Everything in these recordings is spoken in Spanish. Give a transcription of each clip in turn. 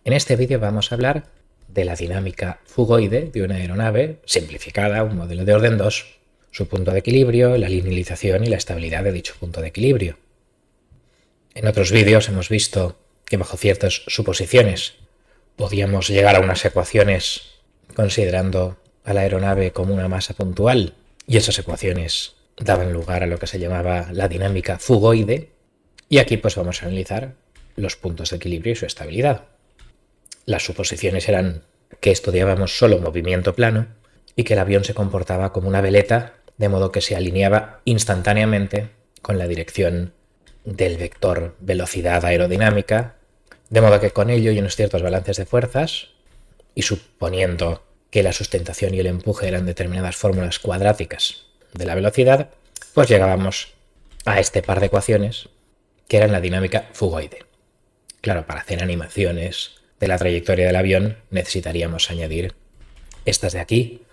En este vídeo vamos a hablar de la dinámica fugoide de una aeronave simplificada, un modelo de orden 2, su punto de equilibrio, la linealización y la estabilidad de dicho punto de equilibrio. En otros vídeos hemos visto que bajo ciertas suposiciones podíamos llegar a unas ecuaciones considerando a la aeronave como una masa puntual, y esas ecuaciones daban lugar a lo que se llamaba la dinámica fugoide, y aquí pues vamos a analizar los puntos de equilibrio y su estabilidad. Las suposiciones eran que estudiábamos solo movimiento plano y que el avión se comportaba como una veleta, de modo que se alineaba instantáneamente con la dirección del vector velocidad aerodinámica, de modo que con ello y unos ciertos balances de fuerzas, y suponiendo que la sustentación y el empuje eran determinadas fórmulas cuadráticas de la velocidad, pues llegábamos a este par de ecuaciones que eran la dinámica fugoide. Claro, para hacer animaciones de la trayectoria del avión necesitaríamos añadir estas de aquí,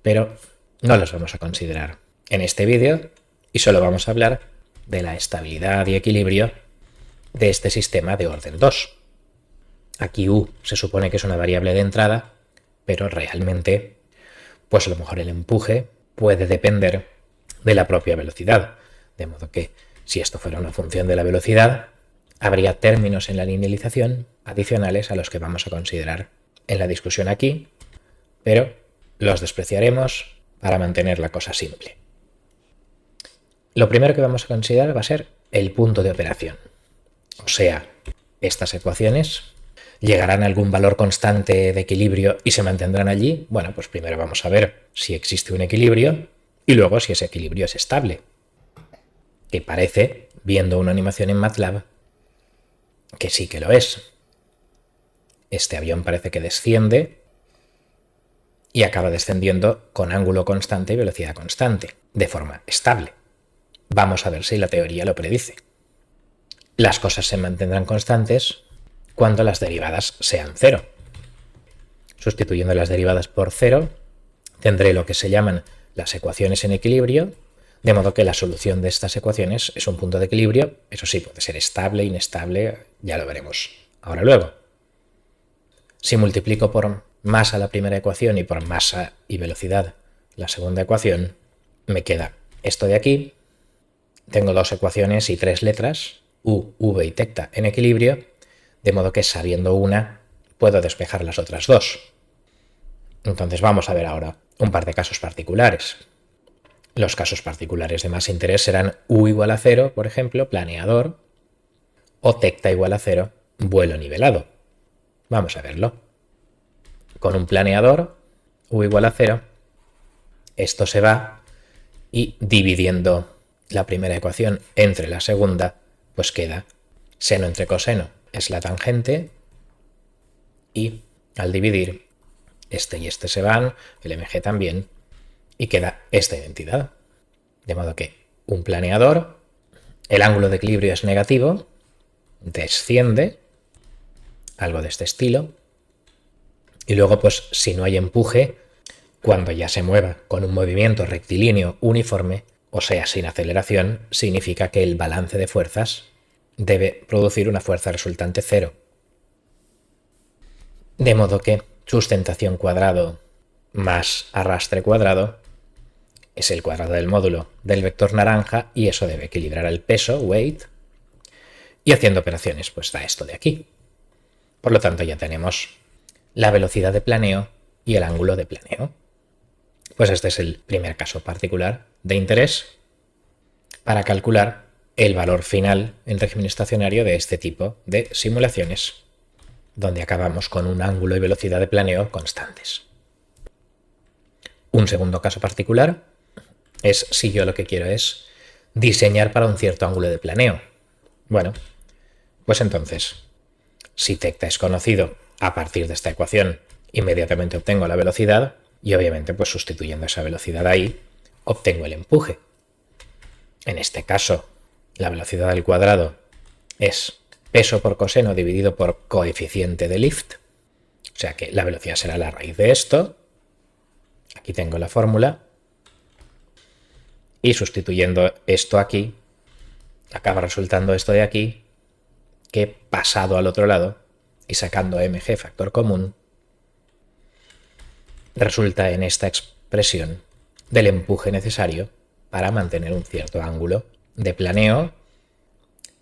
pero no las vamos a considerar en este vídeo y solo vamos a hablar de la estabilidad y equilibrio de este sistema de orden 2. Aquí U se supone que es una variable de entrada, pero realmente, pues a lo mejor el empuje puede depender de la propia velocidad, de modo que si esto fuera una función de la velocidad, habría términos en la linealización adicionales a los que vamos a considerar en la discusión aquí, pero los despreciaremos para mantener la cosa simple. Lo primero que vamos a considerar va a ser el punto de operación. O sea, estas ecuaciones llegarán a algún valor constante de equilibrio y se mantendrán allí. Bueno, pues primero vamos a ver si existe un equilibrio y luego si ese equilibrio es estable. Que parece, viendo una animación en MATLAB, que sí que lo es. Este avión parece que desciende y acaba descendiendo con ángulo constante y velocidad constante, de forma estable. Vamos a ver si la teoría lo predice. Las cosas se mantendrán constantes cuando las derivadas sean cero. Sustituyendo las derivadas por cero, tendré lo que se llaman las ecuaciones en equilibrio, de modo que la solución de estas ecuaciones es un punto de equilibrio. Eso sí, puede ser estable, inestable, ya lo veremos ahora luego. Si multiplico por masa la primera ecuación y por masa y velocidad la segunda ecuación, me queda esto de aquí. Tengo dos ecuaciones y tres letras, U, V y tecta en equilibrio, de modo que sabiendo una puedo despejar las otras dos. Entonces vamos a ver ahora un par de casos particulares. Los casos particulares de más interés serán U igual a 0, por ejemplo, planeador, o tecta igual a 0, vuelo nivelado. Vamos a verlo. Con un planeador, U igual a 0, esto se va y dividiendo la primera ecuación entre la segunda, pues queda seno entre coseno es la tangente y al dividir este y este se van, el mg también, y queda esta identidad. De modo que un planeador, el ángulo de equilibrio es negativo, desciende, algo de este estilo, y luego pues si no hay empuje, cuando ya se mueva con un movimiento rectilíneo uniforme, o sea sin aceleración, significa que el balance de fuerzas debe producir una fuerza resultante cero. De modo que sustentación cuadrado más arrastre cuadrado es el cuadrado del módulo del vector naranja y eso debe equilibrar el peso, weight, y haciendo operaciones pues da esto de aquí. Por lo tanto ya tenemos la velocidad de planeo y el ángulo de planeo. Pues este es el primer caso particular de interés para calcular el valor final en régimen estacionario de este tipo de simulaciones, donde acabamos con un ángulo y velocidad de planeo constantes. Un segundo caso particular es si yo lo que quiero es diseñar para un cierto ángulo de planeo. Bueno, pues entonces, si tecta es conocido a partir de esta ecuación, inmediatamente obtengo la velocidad y obviamente pues sustituyendo esa velocidad ahí, obtengo el empuje. En este caso, la velocidad al cuadrado es peso por coseno dividido por coeficiente de lift. O sea que la velocidad será la raíz de esto. Aquí tengo la fórmula. Y sustituyendo esto aquí, acaba resultando esto de aquí, que pasado al otro lado, y sacando mg factor común, resulta en esta expresión del empuje necesario para mantener un cierto ángulo de planeo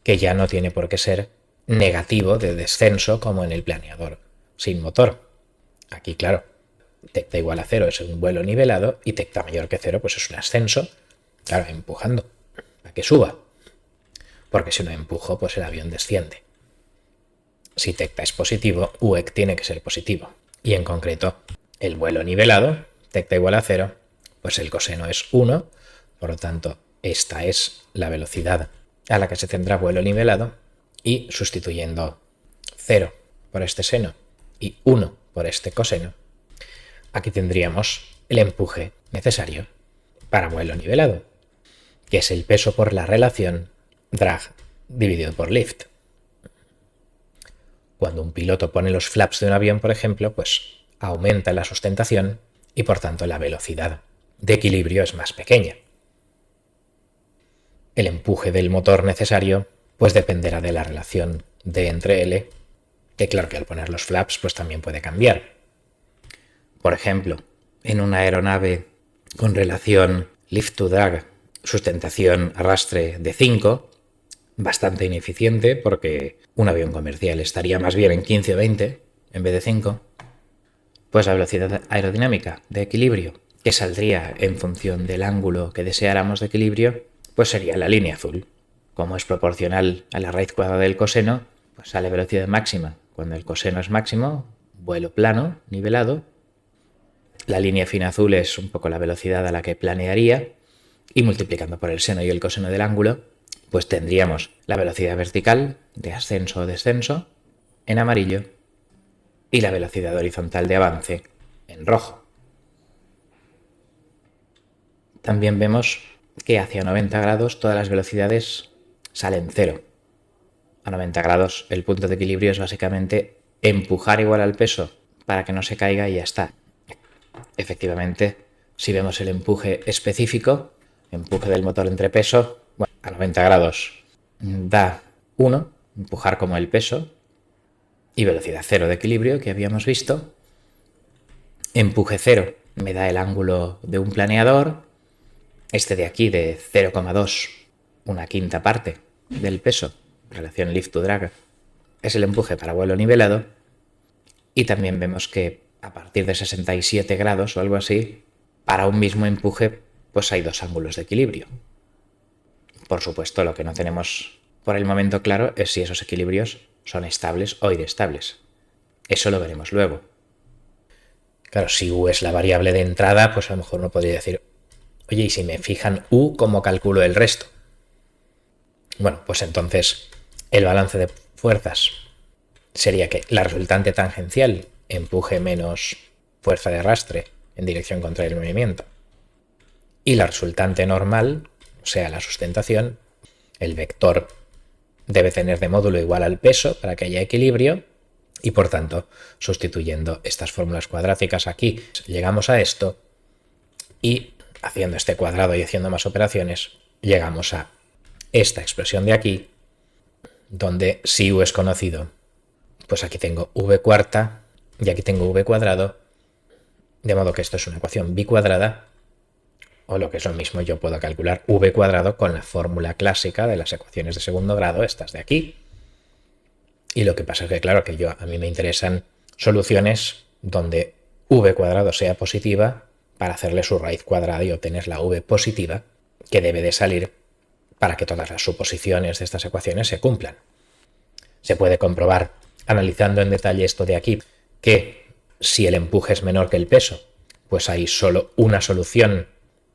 que ya no tiene por qué ser negativo de descenso como en el planeador sin motor. Aquí, claro, tecta igual a 0 es un vuelo nivelado y tecta mayor que 0 pues es un ascenso, claro, empujando para que suba, porque si no empujo pues el avión desciende. Si tecta es positivo, UEC tiene que ser positivo, y en concreto el vuelo nivelado, tecta igual a 0, pues el coseno es 1, por lo tanto esta es la velocidad a la que se tendrá vuelo nivelado, y sustituyendo 0 por este seno y 1 por este coseno, aquí tendríamos el empuje necesario para vuelo nivelado, que es el peso por la relación drag dividido por lift. Cuando un piloto pone los flaps de un avión, por ejemplo, pues aumenta la sustentación y por tanto la velocidad de equilibrio es más pequeña. El empuje del motor necesario pues dependerá de la relación D entre L, que claro que al poner los flaps pues también puede cambiar. Por ejemplo, en una aeronave con relación lift to drag, sustentación arrastre de 5, bastante ineficiente porque un avión comercial estaría más bien en 15 o 20 en vez de 5, pues la velocidad aerodinámica de equilibrio que saldría en función del ángulo que deseáramos de equilibrio, pues sería la línea azul. Como es proporcional a la raíz cuadrada del coseno, pues sale velocidad máxima cuando el coseno es máximo, vuelo plano, nivelado. La línea fina azul es un poco la velocidad a la que planearía, y multiplicando por el seno y el coseno del ángulo, pues tendríamos la velocidad vertical de ascenso o descenso en amarillo y la velocidad horizontal de avance en rojo. También vemos que hacia 90 grados todas las velocidades salen cero. A 90 grados el punto de equilibrio es básicamente empujar igual al peso para que no se caiga y ya está. Efectivamente, si vemos el empuje específico, empuje del motor entre peso, bueno, a 90 grados da 1, empujar como el peso, y velocidad 0 de equilibrio que habíamos visto. Empuje 0 me da el ángulo de un planeador, este de aquí de 0,2, una quinta parte del peso, relación lift to drag, es el empuje para vuelo nivelado, y también vemos que a partir de 67 grados o algo así, para un mismo empuje, pues hay dos ángulos de equilibrio. Por supuesto, lo que no tenemos por el momento claro es si esos equilibrios son estables o inestables. Eso lo veremos luego. Claro, si U es la variable de entrada, pues a lo mejor uno podría decir, oye, ¿y si me fijan U, cómo calculo el resto? Bueno, pues entonces el balance de fuerzas sería que la resultante tangencial, empuje menos fuerza de arrastre en dirección contraria al movimiento, y la resultante normal, o sea, la sustentación, el vector debe tener de módulo igual al peso para que haya equilibrio, y por tanto, sustituyendo estas fórmulas cuadráticas aquí, llegamos a esto, y haciendo este cuadrado y haciendo más operaciones, llegamos a esta expresión de aquí, donde si U es conocido, pues aquí tengo V cuarta y aquí tengo V cuadrado, de modo que esto es una ecuación bicuadrada, o lo que es lo mismo, yo puedo calcular V cuadrado con la fórmula clásica de las ecuaciones de segundo grado, estas de aquí. Y lo que pasa es que, claro, que a mí me interesan soluciones donde V cuadrado sea positiva para hacerle su raíz cuadrada y obtener la V positiva que debe de salir para que todas las suposiciones de estas ecuaciones se cumplan. Se puede comprobar, analizando en detalle esto de aquí, que si el empuje es menor que el peso, pues hay solo una solución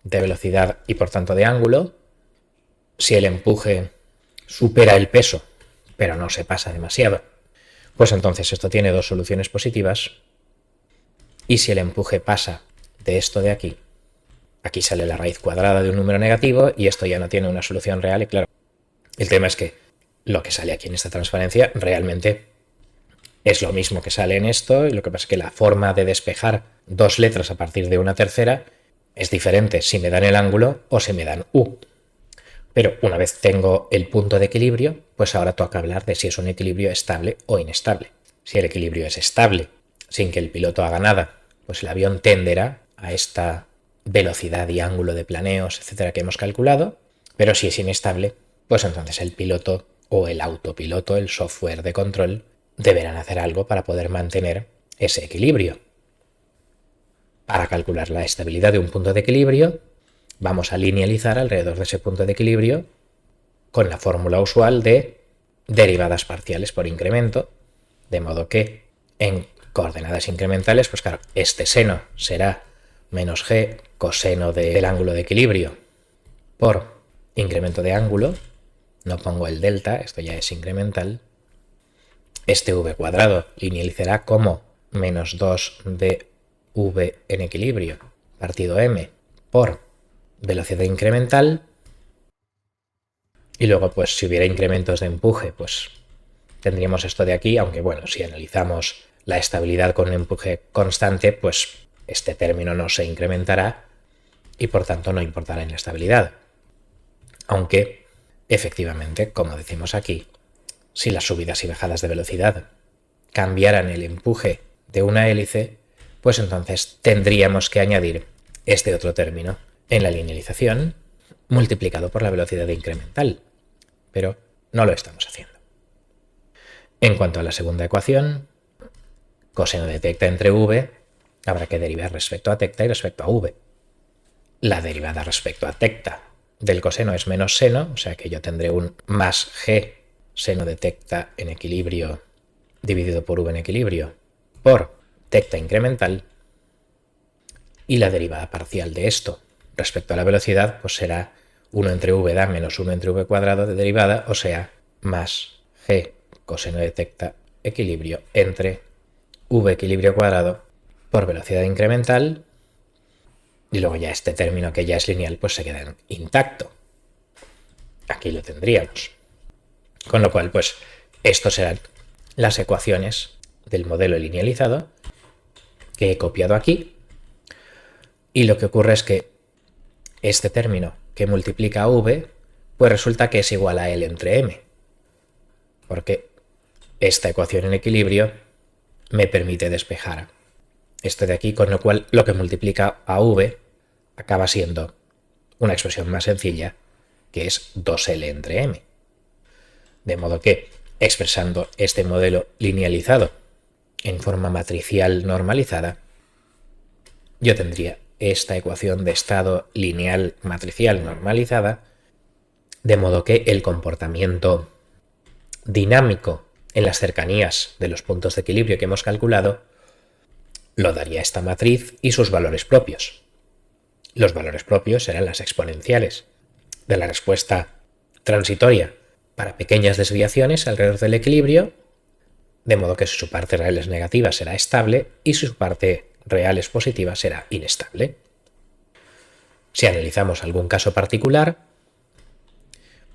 de velocidad y por tanto de ángulo. Si el empuje supera el peso, pero no se pasa demasiado, pues entonces esto tiene dos soluciones positivas. Y si el empuje pasa de esto de aquí, aquí sale la raíz cuadrada de un número negativo y esto ya no tiene una solución real. Y claro, el tema es que lo que sale aquí en esta transparencia realmente es lo mismo que sale en esto, y lo que pasa es que la forma de despejar dos letras a partir de una tercera es diferente si me dan el ángulo o si me dan U. Pero una vez tengo el punto de equilibrio, pues ahora toca hablar de si es un equilibrio estable o inestable. Si el equilibrio es estable, sin que el piloto haga nada, pues el avión tenderá a esta velocidad y ángulo de planeos, etcétera, que hemos calculado, pero si es inestable, pues entonces el piloto o el autopiloto, el software de control, deberán hacer algo para poder mantener ese equilibrio. Para calcular la estabilidad de un punto de equilibrio, vamos a linealizar alrededor de ese punto de equilibrio con la fórmula usual de derivadas parciales por incremento, de modo que en coordenadas incrementales, pues claro, este seno será menos g coseno del ángulo de equilibrio por incremento de ángulo, no pongo el delta, esto ya es incremental. Este v cuadrado linealizará como menos 2 de v en equilibrio partido m por velocidad incremental. Y luego, pues si hubiera incrementos de empuje, pues tendríamos esto de aquí, aunque bueno, si analizamos la estabilidad con un empuje constante, pues este término no se incrementará y por tanto no importará en la estabilidad. Aunque, efectivamente, como decimos aquí, si las subidas y bajadas de velocidad cambiaran el empuje de una hélice, pues entonces tendríamos que añadir este otro término en la linealización multiplicado por la velocidad incremental, pero no lo estamos haciendo. En cuanto a la segunda ecuación, coseno de tecta entre v, habrá que derivar respecto a tecta y respecto a v. La derivada respecto a tecta del coseno es menos seno, o sea que yo tendré un más g seno de tecta en equilibrio dividido por v en equilibrio por tecta incremental, y la derivada parcial de esto respecto a la velocidad pues será 1 entre v da menos 1 entre v cuadrado de derivada, o sea, más g coseno de tecta equilibrio entre v equilibrio cuadrado por velocidad incremental, y luego ya este término que ya es lineal pues se queda intacto. Aquí lo tendríamos. Con lo cual, pues estos serán las ecuaciones del modelo linealizado que he copiado aquí, y lo que ocurre es que este término que multiplica a v, pues resulta que es igual a L entre m, porque esta ecuación en equilibrio me permite despejar esto de aquí, con lo cual lo que multiplica a v acaba siendo una expresión más sencilla, que es 2L entre m. De modo que, expresando este modelo linealizado en forma matricial normalizada, yo tendría esta ecuación de estado lineal matricial normalizada, de modo que el comportamiento dinámico en las cercanías de los puntos de equilibrio que hemos calculado lo daría esta matriz y sus valores propios. Los valores propios serán las exponenciales de la respuesta transitoria para pequeñas desviaciones alrededor del equilibrio, de modo que si su parte real es negativa será estable y si su parte real es positiva será inestable. Si analizamos algún caso particular,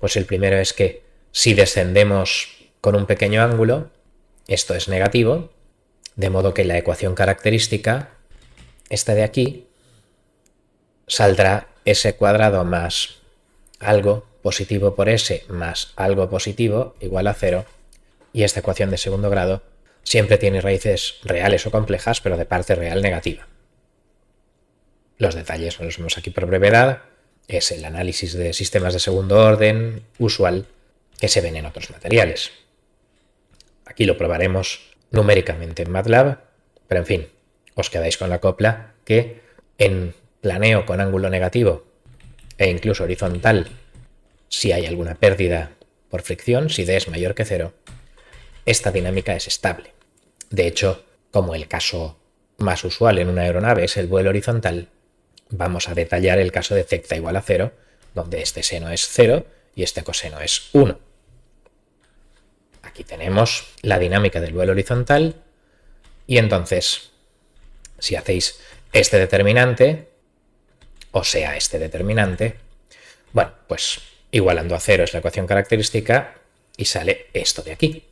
pues el primero es que si descendemos con un pequeño ángulo, esto es negativo, de modo que la ecuación característica, esta de aquí, saldrá s cuadrado más algo positivo por s más algo positivo igual a 0, y esta ecuación de segundo grado siempre tiene raíces reales o complejas, pero de parte real negativa. Los detalles los vemos aquí por brevedad, es el análisis de sistemas de segundo orden usual que se ven en otros materiales. Aquí lo probaremos numéricamente en MATLAB, pero en fin, os quedáis con la copla que en planeo con ángulo negativo e incluso horizontal, si hay alguna pérdida por fricción, si d es mayor que 0, esta dinámica es estable. De hecho, como el caso más usual en una aeronave es el vuelo horizontal, vamos a detallar el caso de tecta igual a 0, donde este seno es 0 y este coseno es 1. Aquí tenemos la dinámica del vuelo horizontal, y entonces, si hacéis este determinante, o sea, este determinante, bueno, pues igualando a 0 es la ecuación característica y sale esto de aquí.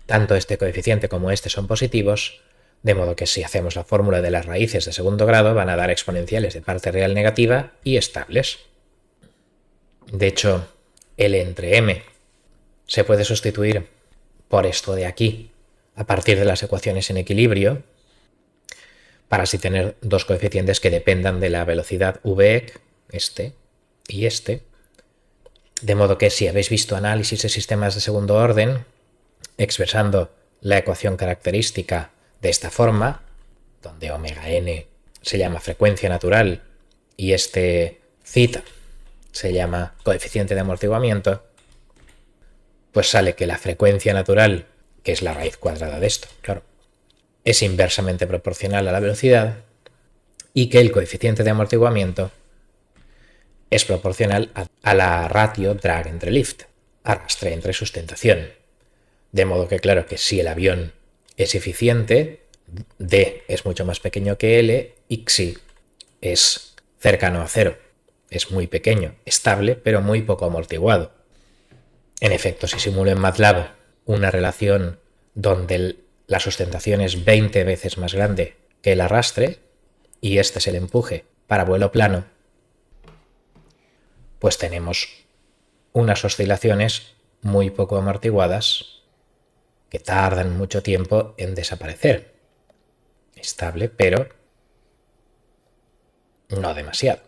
Tanto este coeficiente como este son positivos, de modo que si hacemos la fórmula de las raíces de segundo grado van a dar exponenciales de parte real negativa y estables. De hecho, L entre m se puede sustituir por esto de aquí a partir de las ecuaciones en equilibrio para así tener dos coeficientes que dependan de la velocidad Vec, este y este. De modo que si habéis visto análisis de sistemas de segundo orden, expresando la ecuación característica de esta forma, donde omega n se llama frecuencia natural y este zeta se llama coeficiente de amortiguamiento, pues sale que la frecuencia natural, que es la raíz cuadrada de esto, claro, es inversamente proporcional a la velocidad y que el coeficiente de amortiguamiento es proporcional a la ratio drag entre lift, arrastre entre sustentación. De modo que claro que si el avión es eficiente, D es mucho más pequeño que L y Xi es cercano a cero. Es muy pequeño, estable, pero muy poco amortiguado. En efecto, si simulo en MATLAB una relación donde la sustentación es 20 veces más grande que el arrastre y este es el empuje para vuelo plano, pues tenemos unas oscilaciones muy poco amortiguadas que tardan mucho tiempo en desaparecer. Estable, pero no demasiado.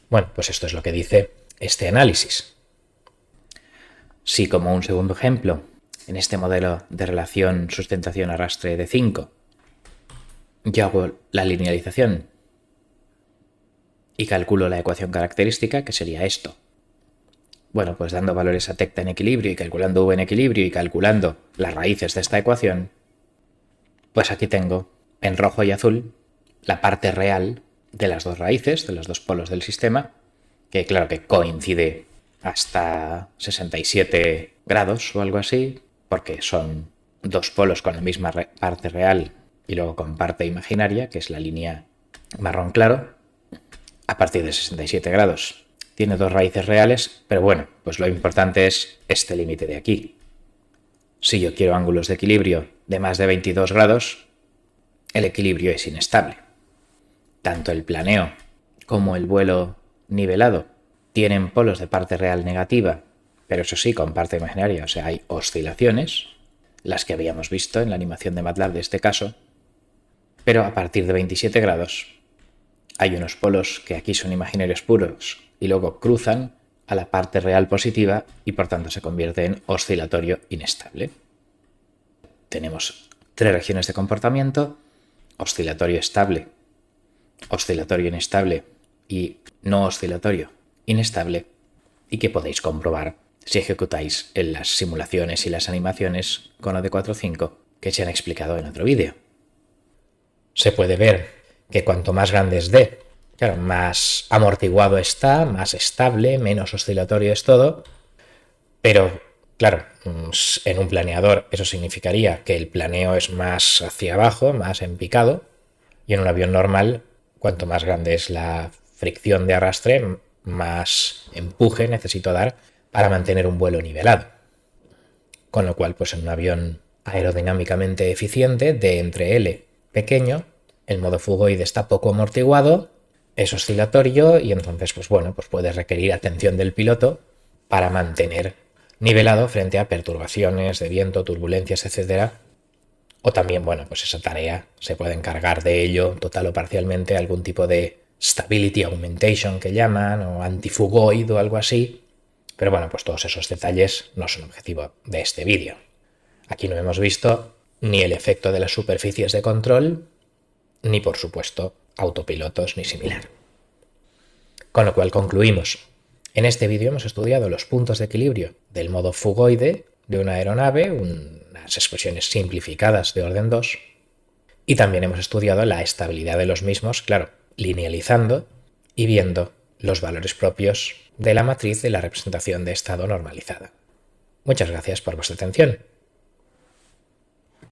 Bueno, pues esto es lo que dice este análisis. Si como un segundo ejemplo, en este modelo de relación sustentación-arrastre de 5, yo hago la linealización y calculo la ecuación característica, que sería esto. Bueno, pues dando valores a tecta en equilibrio y calculando v en equilibrio y calculando las raíces de esta ecuación, pues aquí tengo en rojo y azul la parte real de las dos raíces, de los dos polos del sistema, que claro que coincide hasta 67 grados o algo así, porque son dos polos con la misma parte real y luego con parte imaginaria, que es la línea marrón claro, a partir de 67 grados. Tiene dos raíces reales, pero bueno, pues lo importante es este límite de aquí. Si yo quiero ángulos de equilibrio de más de 22 grados, el equilibrio es inestable. Tanto el planeo como el vuelo nivelado tienen polos de parte real negativa, pero eso sí, con parte imaginaria, o sea, hay oscilaciones, las que habíamos visto en la animación de MATLAB de este caso, pero a partir de 27 grados hay unos polos que aquí son imaginarios puros y luego cruzan a la parte real positiva y por tanto se convierte en oscilatorio inestable. Tenemos tres regiones de comportamiento: oscilatorio estable, oscilatorio inestable y no oscilatorio inestable, y que podéis comprobar si ejecutáis en las simulaciones y las animaciones con OD45 que se han explicado en otro vídeo. Se puede ver que cuanto más grande es D, claro, más amortiguado está, más estable, menos oscilatorio es todo, pero claro, en un planeador eso significaría que el planeo es más hacia abajo, más en picado, y en un avión normal, cuanto más grande es la fricción de arrastre, más empuje necesito dar para mantener un vuelo nivelado. Con lo cual, pues en un avión aerodinámicamente eficiente, de entre L pequeño, el modo fugoide está poco amortiguado, es oscilatorio y entonces, pues bueno, pues puede requerir atención del piloto para mantener nivelado frente a perturbaciones de viento, turbulencias, etc. O también, bueno, pues esa tarea se puede encargar de ello, total o parcialmente, algún tipo de stability augmentation que llaman, o antifugoid o algo así. Pero bueno, pues todos esos detalles no son objetivo de este vídeo. Aquí no hemos visto ni el efecto de las superficies de control, ni por supuesto autopilotos ni similar. Con lo cual concluimos. En este vídeo hemos estudiado los puntos de equilibrio del modo fugoide de una aeronave, unas expresiones simplificadas de orden 2, y también hemos estudiado la estabilidad de los mismos, claro, linealizando y viendo los valores propios de la matriz de la representación de estado normalizada. Muchas gracias por vuestra atención.